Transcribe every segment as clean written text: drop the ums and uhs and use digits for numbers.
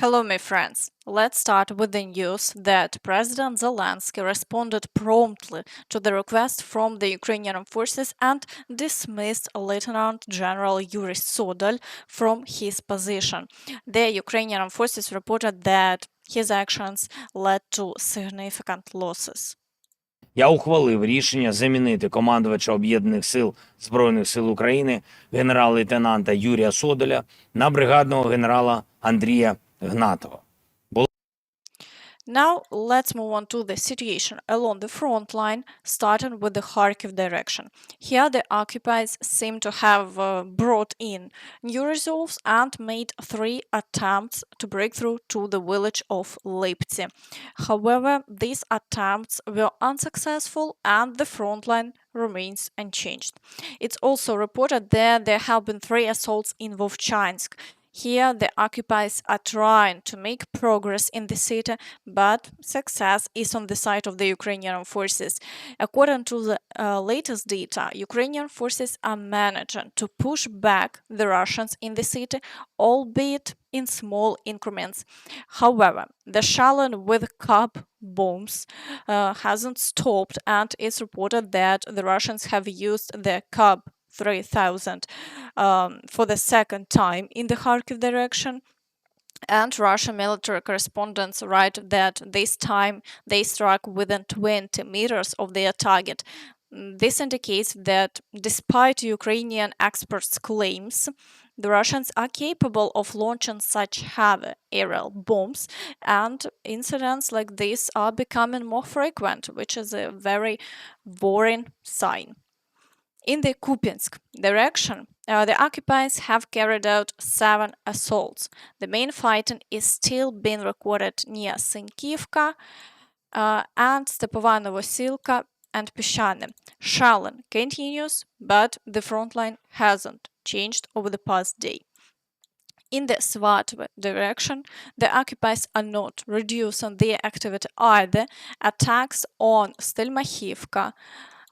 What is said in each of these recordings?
Hello, my friends. Let's start with the news that President Zelenskyy responded promptly to the request from the Ukrainian Armed Forces and dismissed Lieutenant General Yuriy Sodol from his position. The Ukrainian Armed Forces reported that his actions led to significant losses. Я ухвалив рішення замінити командувача Об'єднаних сил Збройних сил України генерал-лейтенанта Юрія Содоля на бригадного генерала Андрія Гнатова. Now, let's move on to the situation along the front line, starting with the Kharkiv direction. Here, the occupiers seem to have brought in new resolves and made 3 attempts to break through to the village of Lyptsi. However, these attempts were unsuccessful and the front line remains unchanged. It's also reported that there have been 3 assaults in Vovchansk. Here, the occupiers are trying to make progress in the city, but success is on the side of the Ukrainian Armed Forces. According to the latest data, Ukrainian forces are managing to push back the Russians in the city, albeit in small increments. However, the shelling with club bombs hasn't stopped, and it's reported that the Russians have used the club 3000 for the second time in the Kharkiv direction. And Russian military correspondents write that this time they struck within 20 meters of their target. This indicates that despite Ukrainian experts' claims, the Russians are capable of launching such heavy aerial bombs, and incidents like this are becoming more frequent, which is a very worrying sign. In the Kupiansk direction, the occupiers have carried out 7 assaults. The main fighting is still being recorded near Synkivka and Stepova Novosilka and Pishchane. Shelling continues, but the front line hasn't changed over the past day. In the Svatove direction, the occupiers are not reducing their activity either. Attacks on Stelmakhivka,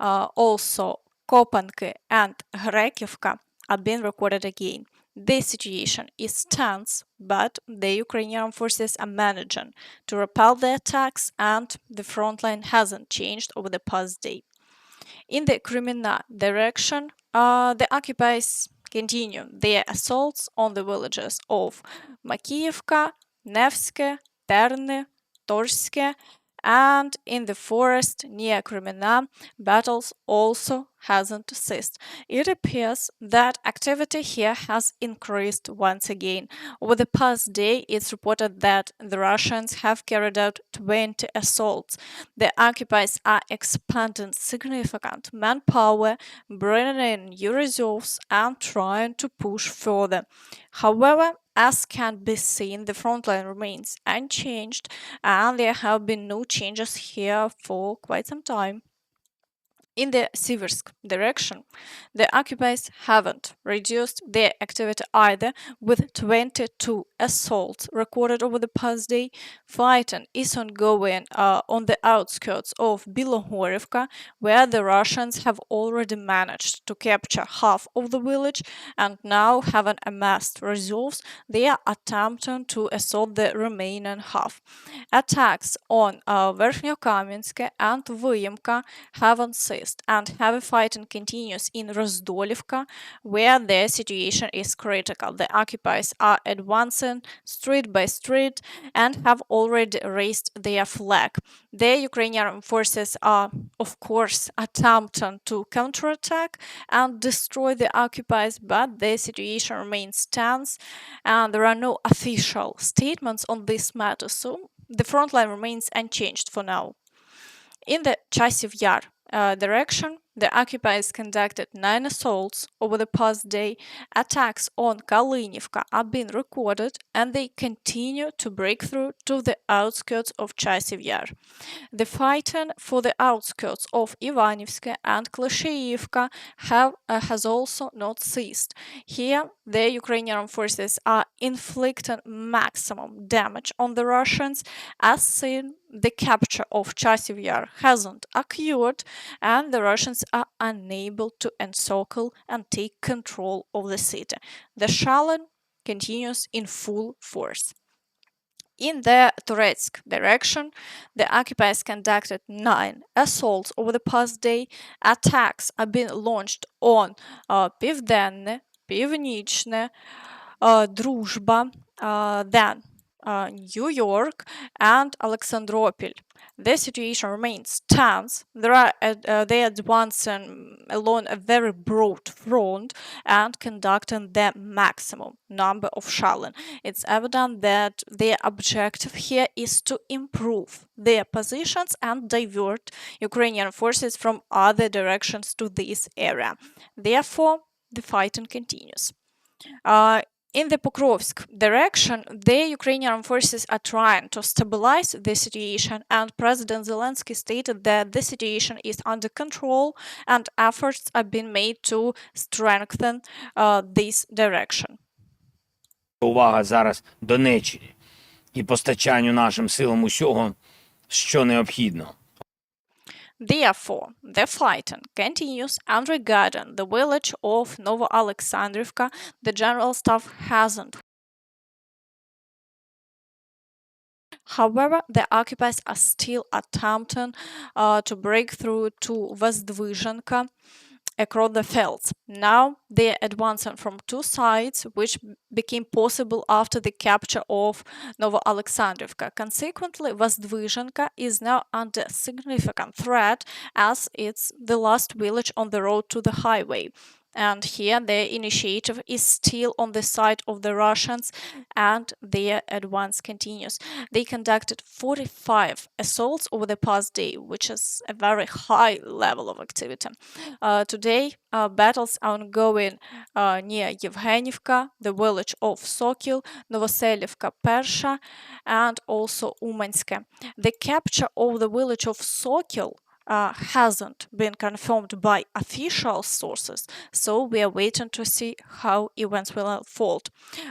also Kopanka and Hrekivka are being recorded again. The situation is tense, but the Ukrainian Armed Forces are managing to repel the attacks, and the front line hasn't changed over the past day. In the Krymea direction, the occupiers continue their assaults on the villages of Makiivka, Nevske, Terny, Torske, and in the forest near Crimea, battles also hasn't ceased. It appears that activity here has increased once again. Over the past day, it's reported that the Russians have carried out 20 assaults. The occupiers are expanding significant manpower, bringing in new reserves, and trying to push further. However, as can be seen, the front line remains unchanged, and there have been no changes here for quite some time. In the Siversk direction, the occupiers haven't reduced their activity either, with 22 assaults recorded over the past day. Fighting is ongoing on the outskirts of Bilohorivka, where the Russians have already managed to capture half of the village, and now, having amassed reserves, they are attempting to assault the remaining half. Attacks on Verkhnyokamyansk and Vovchansk haven't ceased, and heavy fighting continues in Rozdolivka, where the situation is critical. The occupiers are advancing street by street and have already raised their flag. The Ukrainian Armed Forces are, of course, attempting to counterattack and destroy the occupiers, but the situation remains tense, and there are no official statements on this matter, so the front line remains unchanged for now. In the Chasiv Yar direction, the occupiers conducted 9 assaults over the past day. Attacks on Kalynivka are being recorded, and they continue to break through to the outskirts of Chasiv Yar. The fighting for the outskirts of Ivanivske and Krasnohorivka has also not ceased. Here, the Ukrainian Armed Forces are inflicting maximum damage on the Russians, as seen. The capture of Chasiv Yar hasn't occurred, and the Russians are unable to encircle and take control of the city. The shelling continues in full force. In the Toretsk direction, the occupiers conducted 9 assaults over the past day. Attacks have been launched on Pivdenne, Pivnichne, Druzhba, then New York, and Alexandropol. The situation remains tense. They advancing along a very broad front and conducting the maximum number of shelling. It's evident that their objective here is to improve their positions and divert Ukrainian forces from other directions to this area. Therefore, the fighting continues. In the Pokrovsk direction, the Ukrainian armed forces are trying to stabilize the situation, and President Zelensky stated that the situation is under control and efforts are being made to strengthen this direction. Увага зараз Донеччині і постачанню нашим силам усього, що необхідно. Therefore, the fighting continues, and regarding the village of Novoalexandrivka, the general staff hasn't. However, the occupiers are still attempting to break through to Vozdvizhenka across the fields. Now they are advancing from two sides, which became possible after the capture of Novoalexandrivka. Consequently, Vozdvizhenka is now under significant threat as it's the last village on the road to the highway. And here the initiative is still on the side of the Russians, and their advance continues. They conducted 45 assaults over the past day, which is a very high level of activity. Today, battles are ongoing near Yevhenivka, the village of Sokil, Novoselivka Persha, and also Umanske. The capture of the village of Sokil hasn't been confirmed by official sources, so we are waiting to see how events will unfold.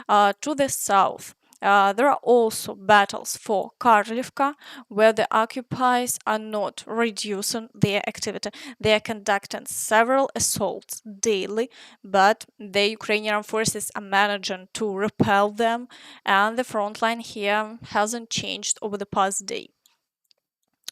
To the south, there are also battles for Kharkiivka, where the occupiers are not reducing their activity. They are conducting several assaults daily, but the Ukrainian armed forces are managing to repel them, and the front line here hasn't changed over the past day.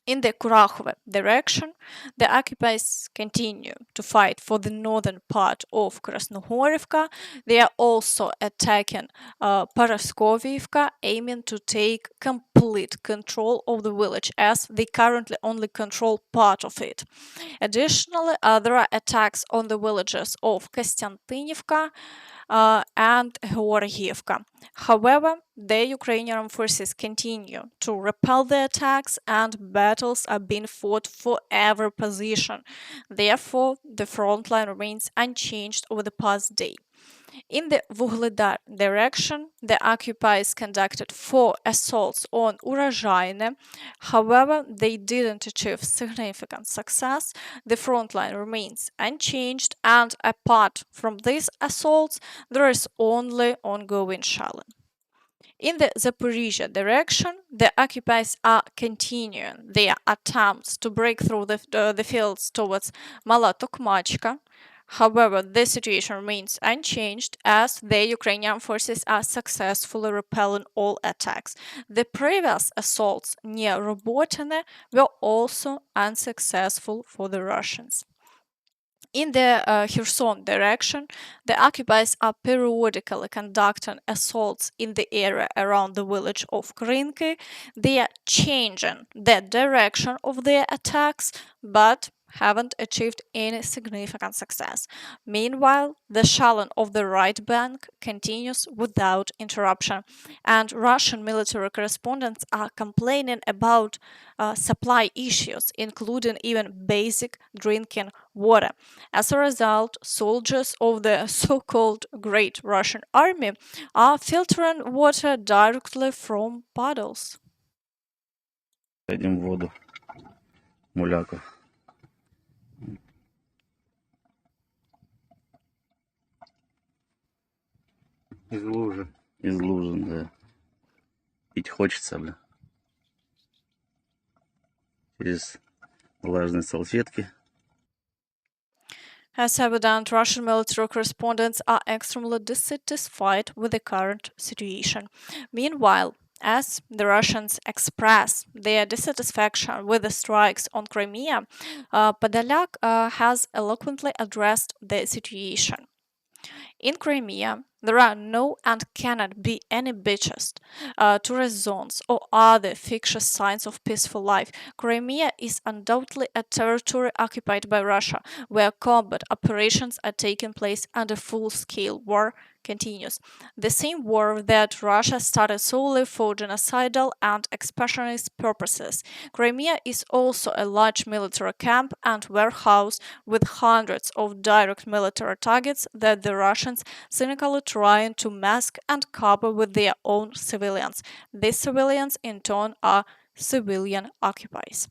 In the Kurakhove direction, the occupiers continue to fight for the northern part of Krasnohorivka. They are also attacking Paraskoviivka, aiming to take complete control of the village, as they currently only control part of it. Additionally, there are attacks on the villages of Kostantinivka and Hrekivka. However, the Ukrainian armed forces continue to repel the attacks, and battles are being fought for every position. Therefore, the front line remains unchanged over the past day. In the Vuhledar direction, the occupiers conducted 4 assaults on Urozhaine. However, they didn't achieve significant success. The front line remains unchanged, and apart from these assaults, there is only ongoing shelling. In the Zaporizhia direction, the occupiers are continuing their attempts to break through the fields towards Mala Tokmachka. However, the situation remains unchanged as the Ukrainian forces are successfully repelling all attacks. The previous assaults near Robotine were also unsuccessful for the Russians. In the Kherson direction, the occupiers are periodically conducting assaults in the area around the village of Krynky. They are changing the direction of their attacks, but haven't achieved any significant success. Meanwhile, the shelling of the right bank continues without interruption, and Russian military correspondents are complaining about supply issues, including even basic drinking water. As a result, soldiers of the so-called Great Russian Army are filtering water directly from puddles. Пойдем в воду, муляка. Из лужи. Из лужи, да. Пить хочется, бля. Через влажные салфетки. As evident, Russian military correspondents are extremely dissatisfied with the current situation. Meanwhile, As the Russians express their dissatisfaction with the strikes on Crimea, Podolyak has eloquently addressed the situation. In Crimea, there are no and cannot be any beaches, tourist zones, or other fictitious signs of peaceful life. Crimea is undoubtedly a territory occupied by Russia, where combat operations are taking place and a full-scale war continues. The same war that Russia started solely for genocidal and expansionist purposes. Crimea is also a large military camp and warehouse with hundreds of direct military targets that the Russians cynically trying to mask and cover with their own civilians. These civilians, in turn, are civilian occupiers.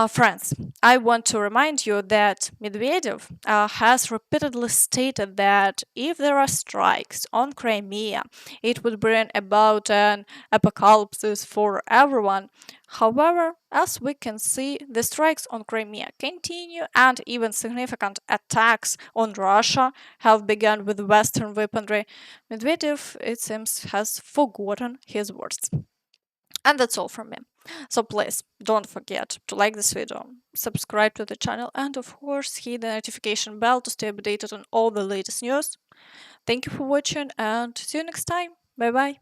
Friends, I want to remind you that Medvedev has repeatedly stated that if there are strikes on Crimea, it would bring about an apocalypse for everyone. However, as we can see, the strikes on Crimea continue, and even significant attacks on Russia have begun with Western weaponry. Medvedev, it seems, has forgotten his words. And that's all from me. So please don't forget to like this video, subscribe to the channel, and of course hit the notification bell to stay updated on all the latest news. Thank you for watching and see you next time. Bye bye.